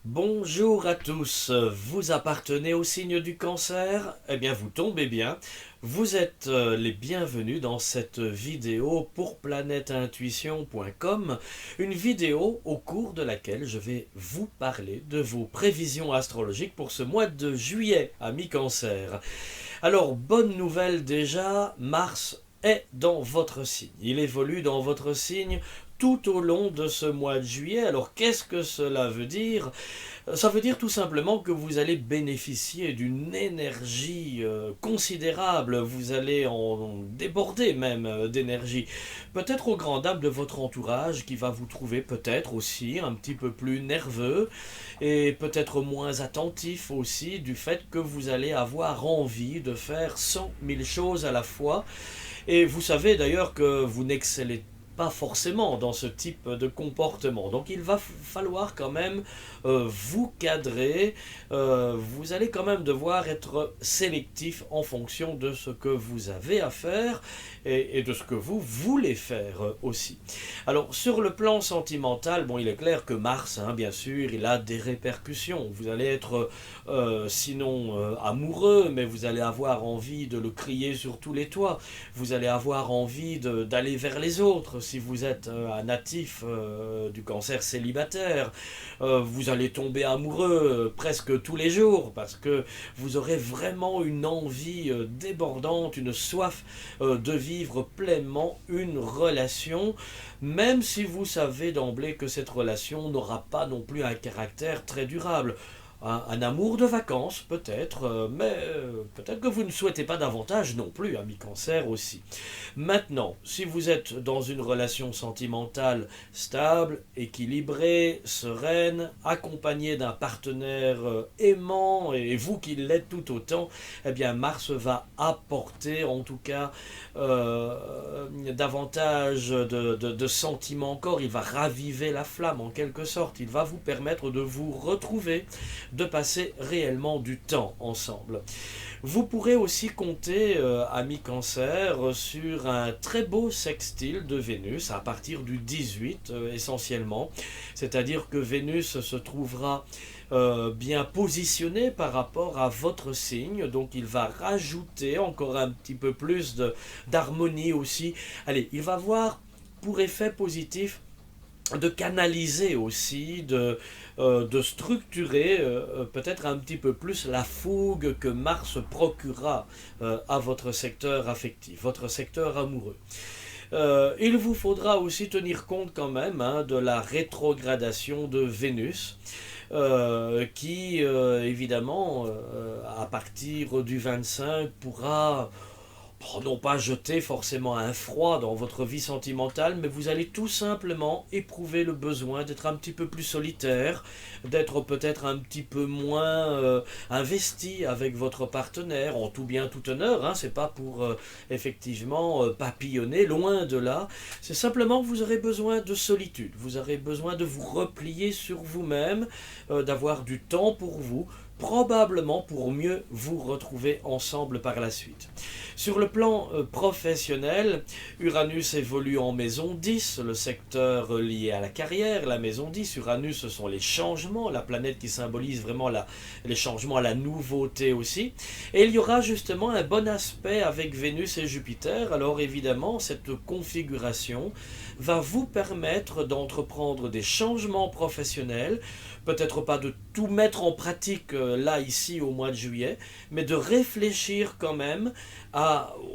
Bonjour à tous, vous appartenez au signe du cancer? Eh bien vous tombez bien, vous êtes les bienvenus dans cette vidéo pour planèteintuition.com, une vidéo au cours de laquelle je vais vous parler de vos prévisions astrologiques pour ce mois de juillet, amis cancer. Alors bonne nouvelle déjà, Mars est dans votre signe, il évolue dans votre signe tout au long de ce mois de juillet. Alors qu'est-ce que cela veut dire? Ça veut dire tout simplement que vous allez bénéficier d'une énergie considérable, vous allez en déborder même d'énergie. Peut-être aux grandes dames de votre entourage qui va vous trouver peut-être aussi un petit peu plus nerveux et peut-être moins attentif aussi du fait que vous allez avoir envie de faire 100 000 choses à la fois. Et vous savez d'ailleurs que vous n'excellez pas forcément dans ce type de comportement. Donc il va falloir quand même vous cadrer, vous allez quand même devoir être sélectif en fonction de ce que vous avez à faire et de ce que vous voulez faire aussi. Alors sur le plan sentimental, bon, il est clair que Mars, hein, bien sûr, il a des répercussions. Vous allez être sinon amoureux, mais vous allez avoir envie de le crier sur tous les toits. Vous allez avoir envie d'aller vers les autres. Si vous êtes un natif du cancer célibataire, vous allez tomber amoureux presque tous les jours parce que vous aurez vraiment une envie débordante, une soif de vivre pleinement une relation, même si vous savez d'emblée que cette relation n'aura pas non plus un caractère très durable. Un amour de vacances peut-être, mais peut-être que vous ne souhaitez pas davantage non plus, ami cancer aussi. Maintenant, si vous êtes dans une relation sentimentale stable, équilibrée, sereine, accompagnée d'un partenaire aimant, et vous qui l'êtes tout autant, eh bien Mars va apporter en tout cas davantage de sentiments encore, il va raviver la flamme en quelque sorte, il va vous permettre de vous retrouver, de passer réellement du temps ensemble. Vous pourrez aussi compter, amis cancer, sur un très beau sextile de Vénus à partir du 18 essentiellement. C'est-à-dire que Vénus se trouvera bien positionné par rapport à votre signe, donc il va rajouter encore un petit peu plus d'harmonie aussi. Allez, il va avoir pour effet positif de canaliser aussi, de structurer peut-être un petit peu plus la fougue que Mars procurera à votre secteur affectif, votre secteur amoureux. Il vous faudra aussi tenir compte quand même hein, de la rétrogradation de Vénus, qui évidemment à partir du 25 pourra non pas jeter forcément un froid dans votre vie sentimentale, mais vous allez tout simplement éprouver le besoin d'être un petit peu plus solitaire, d'être peut-être un petit peu moins investi avec votre partenaire, en tout bien tout honneur, hein, c'est pas pour effectivement papillonner, loin de là, c'est simplement que vous aurez besoin de solitude, vous aurez besoin de vous replier sur vous-même, d'avoir du temps pour vous, probablement pour mieux vous retrouver ensemble par la suite. Sur le plan professionnel, Uranus évolue en maison 10, le secteur lié à la carrière. La maison 10, Uranus, ce sont les changements, la planète qui symbolise vraiment les changements, la nouveauté aussi. Et il y aura justement un bon aspect avec Vénus et Jupiter. Alors évidemment, cette configuration va vous permettre d'entreprendre des changements professionnels, peut-être pas de tout mettre en pratique là, ici, au mois de juillet, mais de réfléchir quand même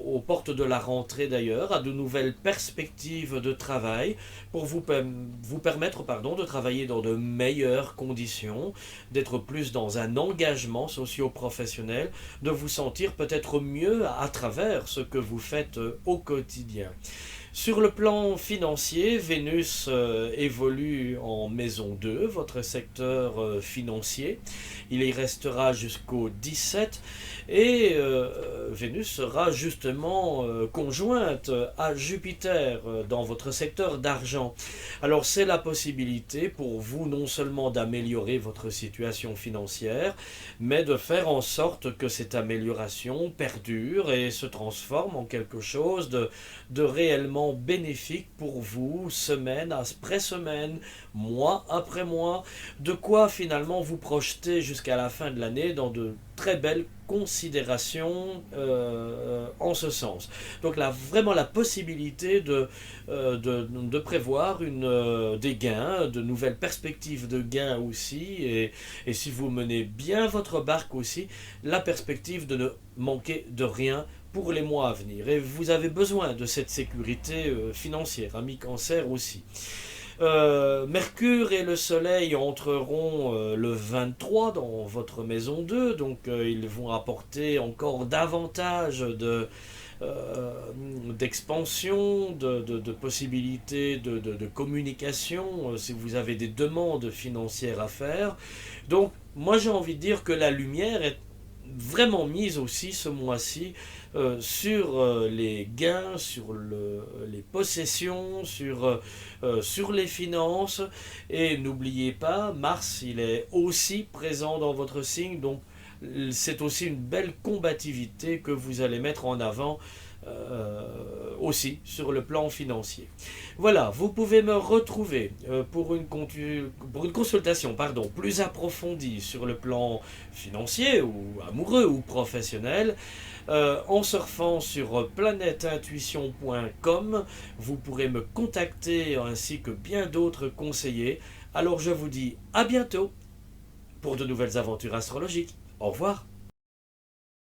aux portes de la rentrée d'ailleurs, à de nouvelles perspectives de travail pour vous permettre de travailler dans de meilleures conditions, d'être plus dans un engagement socio-professionnel, de vous sentir peut-être mieux à travers ce que vous faites au quotidien. Sur le plan financier, Vénus évolue en maison 2, votre secteur financier. Il y restera jusqu'au 17 Et Vénus sera justement conjointe à Jupiter dans votre secteur d'argent. Alors c'est la possibilité pour vous non seulement d'améliorer votre situation financière, mais de faire en sorte que cette amélioration perdure et se transforme en quelque chose de réellement bénéfique pour vous, semaine après semaine, mois après mois, de quoi finalement vous projeter jusqu'à la fin de l'année dans de très belles considérations en ce sens. Donc là, vraiment la possibilité de prévoir des gains, de nouvelles perspectives de gains aussi, et si vous menez bien votre barque aussi, la perspective de ne manquer de rien pour les mois à venir. Et vous avez besoin de cette sécurité financière, ami Cancer aussi. Mercure et le Soleil entreront le 23 dans votre maison 2, donc ils vont apporter encore davantage d'expansion, de possibilités de communication, si vous avez des demandes financières à faire. Donc moi j'ai envie de dire que la lumière est vraiment mise aussi ce mois-ci sur les gains, sur les possessions, sur les finances. Et n'oubliez pas, Mars, il est aussi présent dans votre signe, donc c'est aussi une belle combativité que vous allez mettre en avant aussi sur le plan financier. Voilà, vous pouvez me retrouver pour une consultation plus approfondie sur le plan financier ou amoureux ou professionnel. En surfant sur planèteintuition.com, vous pourrez me contacter ainsi que bien d'autres conseillers. Alors je vous dis à bientôt pour de nouvelles aventures astrologiques. Au revoir.